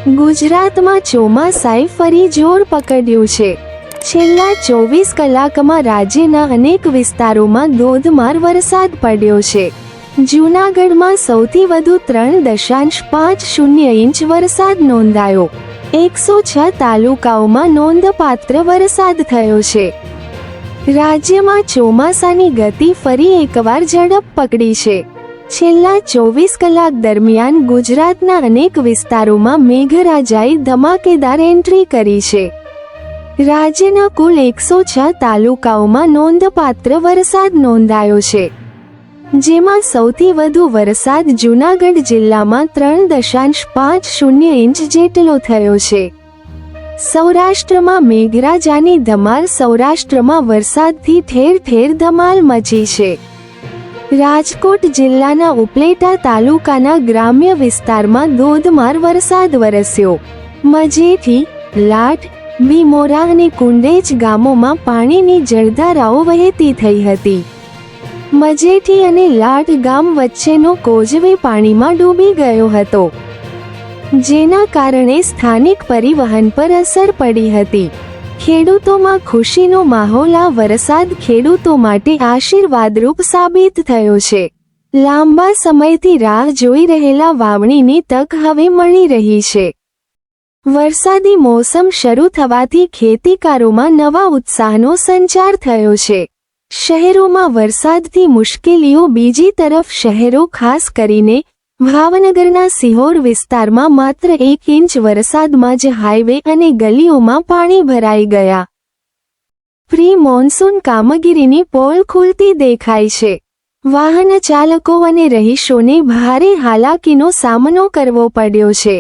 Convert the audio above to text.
ગુજરાતમાં ચોમાસાએ ફરી જોર પકડ્યું છે। છેલ્લા 24 કલાકમાં રાજ્યના અનેક વિસ્તારોમાં ધોધમાર વરસાદ પડ્યો છે। જૂનાગઢમાં સૌથી વધુ 3.50 ઇંચ વરસાદ નોંધાયો। 106 તાલુકાઓમાં નોંધપાત્ર વરસાદ થયો છે। રાજ્યમાં ચોમાસાની ગતિ ફરી એકવાર ઝડપ પકડી છે। છેલ્લા 24 કલાક દરમિયાન ગુજરાતના અનેક વિસ્તારોમાં મેઘરાજાએ ધમાકેદાર એન્ટ્રી કરી છે। રાજ્યના કુલ 106 તાલુકાઓમાં નોંધપાત્ર વરસાદ નોંધાયો છે, જેમાં સૌથી વધુ વરસાદ જૂનાગઢ જિલ્લામાં 3.50 ઇંચ જેટલો થયો છે। સૌરાષ્ટ્રમાં મેઘરાજાની ધમાલ। સૌરાષ્ટ્રમાં વરસાદથી ઠેર ઠેર ધમાલ મચી છે। રાજકોટ જિલ્લાના ઉપલેટા તાલુકાના ગ્રામ્ય વિસ્તારમાં ધોધમાર વરસાદ વરસ્યો। મજેઠી, લાઠ, ભીમોરા અને કુંડેજ ગામોમાં પાણીની જળધારાઓ વહેતી થઈ હતી। મજેઠી અને લાઠ ગામ વચ્ચેનો કોઝવે પાણીમાં ડૂબી ગયો હતો, જેના કારણે સ્થાનિક પરિવહન પર અસર પડી હતી। ખેડૂતોમાં ખુશીનો માહોલ। આ વરસાદ ખેડૂતો માટે આશીર્વાદરૂપ સાબિત થયો છે। લાંબા સમયથી રાહ જોઈ રહેલા વાવણીની તક હવે મળી રહી છે। વરસાદી મોસમ શરૂ થવાથી ખેતીકારોમાં નવા ઉત્સાહનો સંચાર થયો છે। શહેરોમાં વરસાદથી મુશ્કેલીઓ। બીજી તરફ શહેરો, ખાસ કરીને ભાવનગરના સિહોર વિસ્તારમાં માત્ર 1 ઇંચ વરસાદમાં જ હાઈવે અને ગલીઓમાં પાણી ભરાઈ ગયા। પ્રી મોન્સૂન કામગીરીની પોલ ખુલતી દેખાય છે। વાહન ચાલકો અને રહીશોને ભારે હાલાકીનો સામનો કરવો પડ્યો છે।